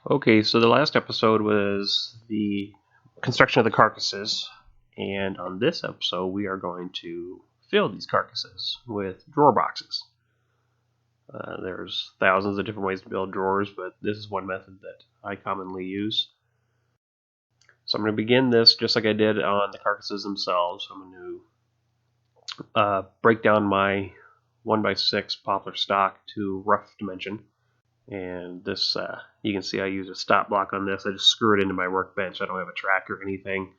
Okay, so the last episode was the construction of the carcasses, and on this episode we are going to fill these carcasses with drawer boxes. There's thousands of different ways to build drawers, but this is one method that I commonly use. So I'm going to begin this just like I did on the carcasses themselves. I'm going to break down my 1x6 poplar stock to rough dimension. And this, you can see I use a stop block on this. I just screw it into my workbench. I don't have a track or anything.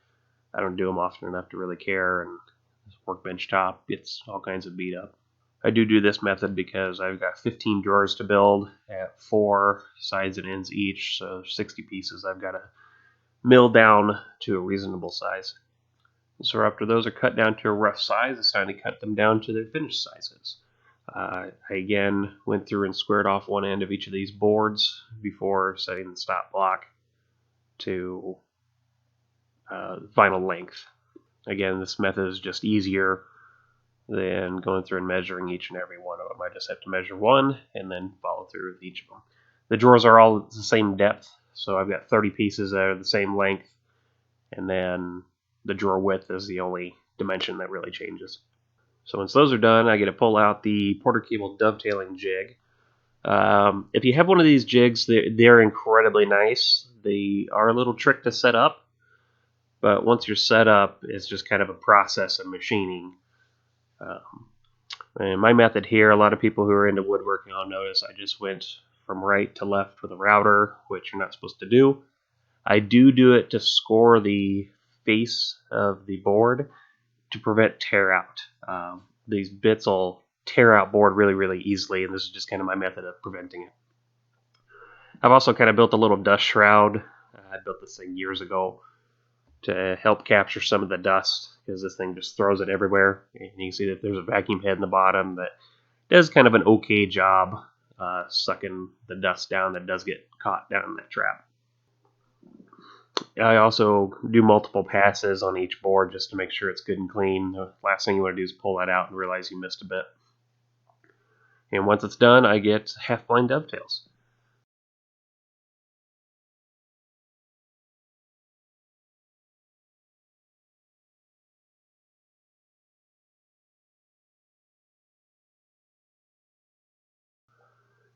I don't do them often enough to really care, and this workbench top gets all kinds of beat up. I do this method because I've got 15 drawers to build at 4 sides and ends each, so 60 pieces I've got to mill down to a reasonable size. So after those are cut down to a rough size, it's time to cut them down to their finished sizes. I again went through and squared off one end of each of these boards before setting the stop block to final length. Again, this method is just easier than going through and measuring each and every one of them. I just have to measure one and then follow through with each of them. The drawers are all the same depth, so I've got 30 pieces that are the same length, and then the drawer width is the only dimension that really changes. So once those are done, I get to pull out the Porter cable dovetailing jig. If you have one of these jigs, they're incredibly nice. They are a little trick to set up, but once you're set up, it's just kind of a process of machining. And my method here, a lot of people who are into woodworking will notice I just went from right to left with a router, which you're not supposed to do. I do it to score the face of the board to prevent tear out. These bits will tear out board really easily, and this is just kind of my method of preventing it. I've also kind of built a little dust shroud. I built this thing years ago to help capture some of the dust, because this thing just throws it everywhere. And you can see that there's a vacuum head in the bottom that does kind of an okay job sucking the dust down that does get caught down in that trap. I also do multiple passes on each board just to make sure it's good and clean. The last thing you want to do is pull that out and realize you missed a bit. And once it's done, I get half-blind dovetails.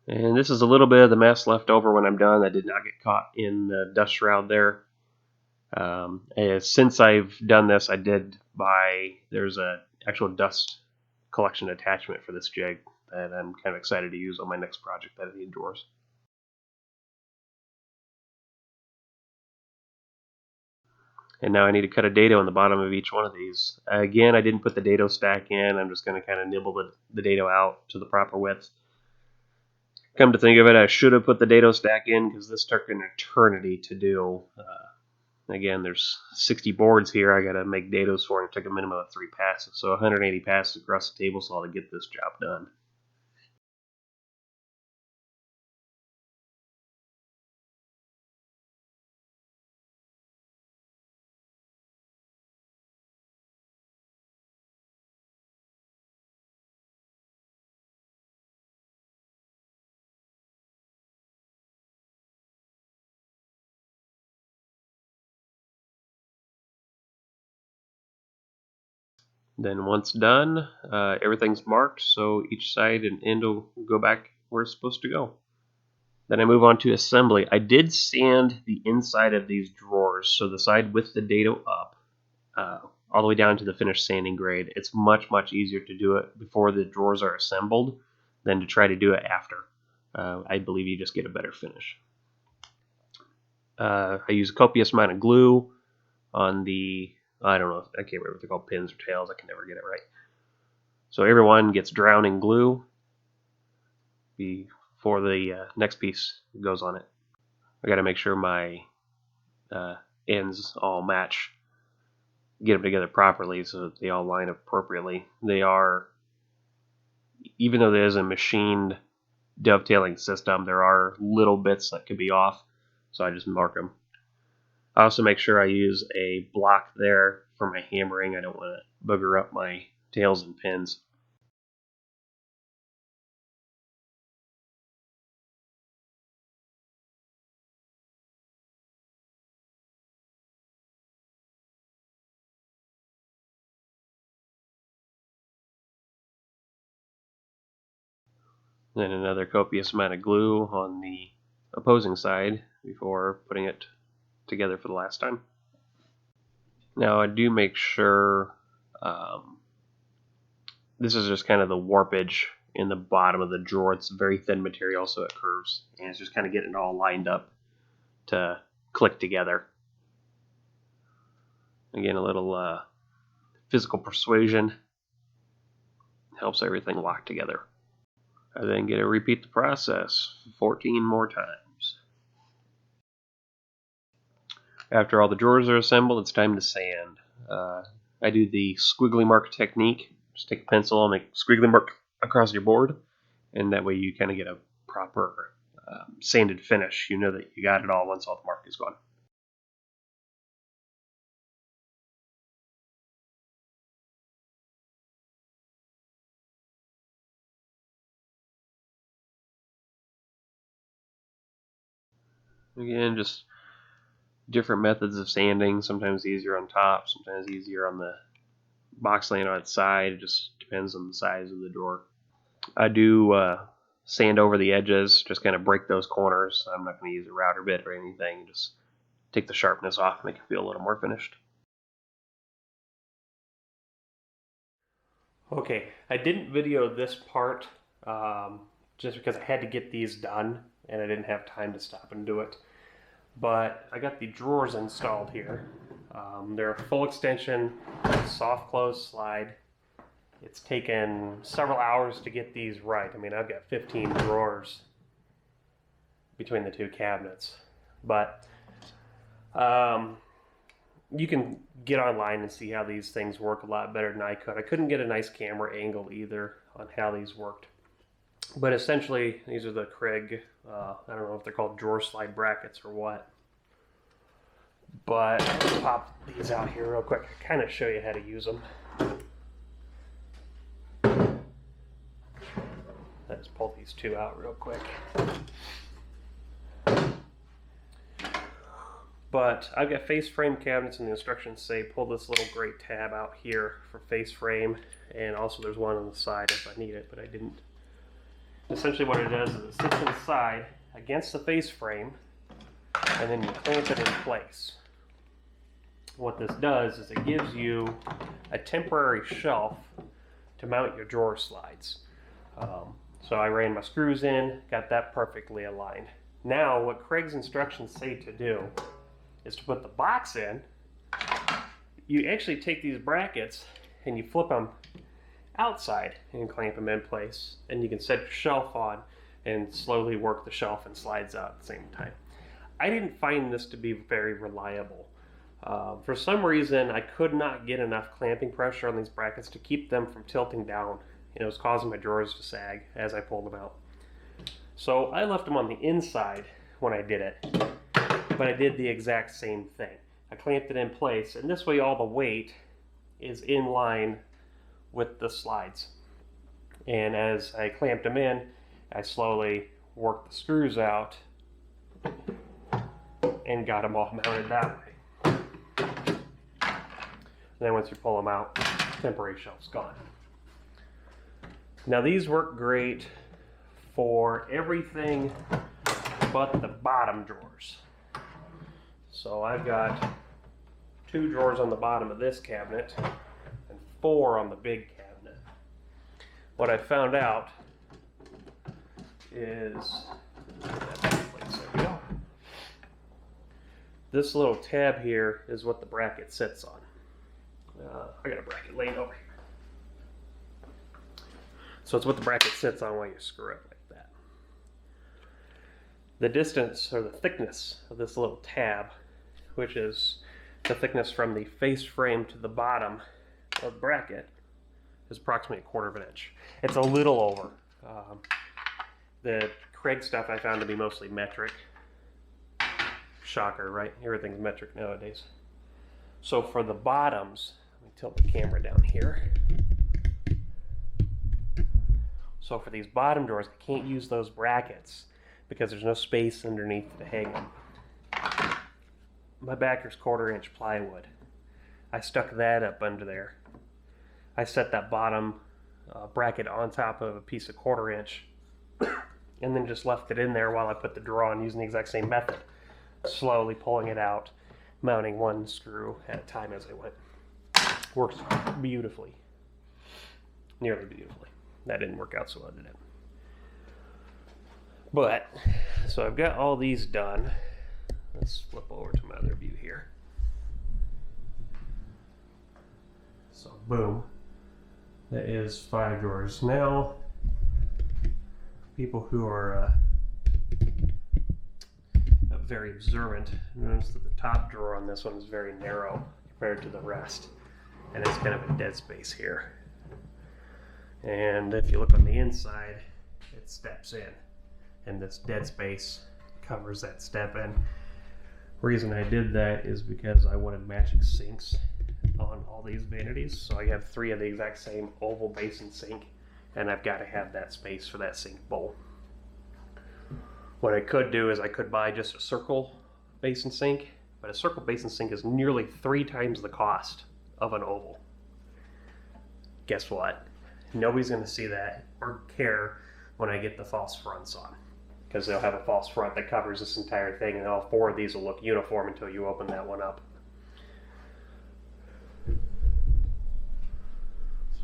And this is a little bit of the mess left over when I'm done that did not get caught in the dust shroud there. Since I've done this, I did buy, there's an actual dust collection attachment for this jig that I'm kind of excited to use on my next project that I need drawers. And now I need to cut a dado on the bottom of each one of these. Again, I didn't put the dado stack in. I'm just going to kind of nibble the dado out to the proper width. Come to think of it, I should have put the dado stack in because this took an eternity to do. Again, there's 60 boards here I got to make dados for, and it took a minimum of 3 passes. So 180 passes across the table saw to get this job done. Then once done, everything's marked, so each side and end will go back where it's supposed to go. Then I move on to assembly. I did sand the inside of these drawers, so the side with the dado up, all the way down to the finished sanding grade. It's much easier to do it before the drawers are assembled than to try to do it after. I believe you just get a better finish. I use a copious amount of glue on the, I don't know, I can't remember if they're called pins or tails. I can never get it right. So everyone gets drowned in glue before the next piece goes on it. I got to make sure my ends all match, get them together properly so that they all line up appropriately. They are, even though there is a machined dovetailing system, there are little bits that could be off, so I just mark them. I also make sure I use a block there for my hammering. I don't want to booger up my tails and pins. Then another copious amount of glue on the opposing side before putting it together for the last time. Now I do make sure this is just kind of the warpage in the bottom of the drawer. It's very thin material, so it curves, and it's just kind of getting it all lined up to click together. Again, a little physical persuasion helps everything lock together. I then get to repeat the process 14 more times. After all the drawers are assembled, it's time to sand. I do the squiggly mark technique. Just take a pencil and make a squiggly mark across your board, and that way you kind of get a proper sanded finish. You know that you got it all once all the mark is gone. Again, just different methods of sanding. Sometimes easier on top, sometimes easier on the box laying on its side. It just depends on the size of the drawer. I do sand over the edges, just kind of break those corners. I'm not going to use a router bit or anything. Just take the sharpness off, make it feel a little more finished. Okay, I didn't video this part just because I had to get these done and I didn't have time to stop and do it. But I got the drawers installed here. They're a full extension, soft close slide. It's taken several hours to get these right. I mean, I've got 15 drawers between the two cabinets. But you can get online and see how these things work a lot better than I could. I couldn't get a nice camera angle either on how these worked. But essentially, these are the Kreg, I don't know if they're called drawer slide brackets or what. But let's pop these out here real quick. I kind of show you how to use them. Let's just pull these two out real quick. But I've got face frame cabinets, and the instructions say pull this little gray tab out here for face frame, and also there's one on the side if I need it, but I didn't. Essentially what it does is it sits inside against the face frame, and then you clamp it in place. What this does is it gives you a temporary shelf to mount your drawer slides. So I ran my screws in, got that perfectly aligned. Now what Craig's instructions say to do is to put the box in. You actually take these brackets and you flip them outside and clamp them in place, and you can set your shelf on and slowly work the shelf and slides out at the same time. I didn't find this to be very reliable. For some reason, I could not get enough clamping pressure on these brackets to keep them from tilting down. It was causing my drawers to sag as I pulled them out. So I left them on the inside when I did it, but I did the exact same thing. I clamped it in place, and this way all the weight is in line with the slides. And as I clamped them in, I slowly worked the screws out and got them all mounted that way. And then once you pull them out, temporary shelf's gone. Now these work great for everything but the bottom drawers. So I've got 2 drawers on the bottom of this cabinet and 4 on the big cabinet. What I found out is, there we go. This little tab here is what the bracket sits on. I got a bracket laying over here. So it's what the bracket sits on while you screw it like that. The distance, or the thickness of this little tab, which is the thickness from the face frame to the bottom of the bracket, is approximately 1/4 of an inch. It's a little over. The Kreg stuff I found to be mostly metric. Shocker, right? Everything's metric nowadays. So for the bottoms, let me tilt the camera down here. So for these bottom drawers, I can't use those brackets because there's no space underneath to hang them. My backer's 1/4 inch plywood. I stuck that up under there. I set that bottom bracket on top of a piece of 1/4 inch and then just left it in there while I put the drawer on using the exact same method. Slowly pulling it out, mounting one screw at a time as I went. Works beautifully. Nearly beautifully. That didn't work out so well, did it? But, so I've got all these done. Let's flip over to my other view here. So, boom. That is 5 drawers. Now, people who are very observant notice that the top drawer on this one is very narrow compared to the rest. And it's kind of a dead space here. And if you look on the inside, it steps in. And this dead space covers that step in. Reason I did that is because I wanted matching sinks on all these vanities. So I have 3 of the exact same oval basin sink, and I've got to have that space for that sink bowl. What I could do is I could buy just a circle basin sink, but a circle basin sink is nearly 3 times the cost of an oval. Guess what? Nobody's going to see that or care when I get the false fronts on, because they'll have a false front that covers this entire thing, and all 4 of these will look uniform until you open that one up. So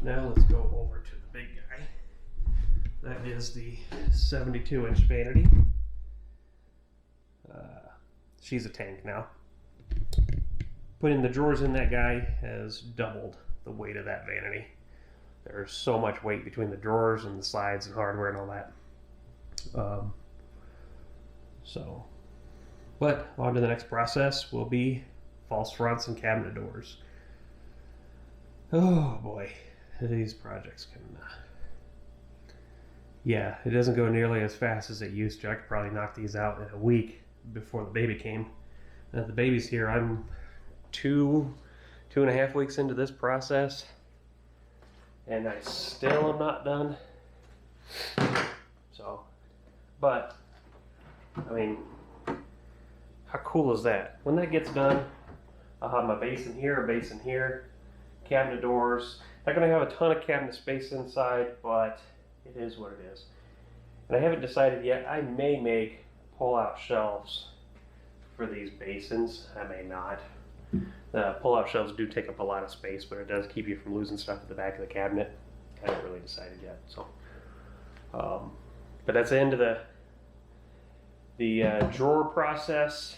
now let's go over to the big guy. That is the 72-inch vanity. She's a tank now. Putting the drawers in that guy has doubled the weight of that vanity. There's so much weight between the drawers and the sides and hardware and all that. But on to the next process will be false fronts and cabinet doors. Oh boy, these projects can... yeah, it doesn't go nearly as fast as it used to. I could probably knock these out in a week before the baby came. And the baby's here. I'm 2.5 weeks into this process, and I still am not done. So, but, I mean, how cool is that? When that gets done, I'll have my basin here, cabinet doors. Not going to have a ton of cabinet space inside, but it is what it is. And I haven't decided yet. I may make pull-out shelves for these basins. I may not. The pull-out shelves do take up a lot of space, but it does keep you from losing stuff at the back of the cabinet. I haven't really decided yet. So, but that's the end of the drawer process.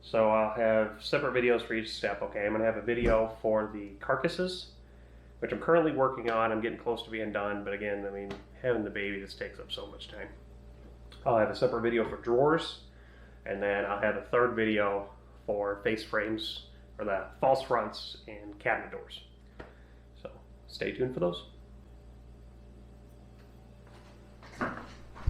So I'll have separate videos for each step. Okay, I'm going to have a video for the carcasses, which I'm currently working on. I'm getting close to being done, but again, I mean, having the baby just takes up so much time. I'll have a separate video for drawers, and then I'll have a third video for face frames, or the false fronts and cabinet doors. So stay tuned for those.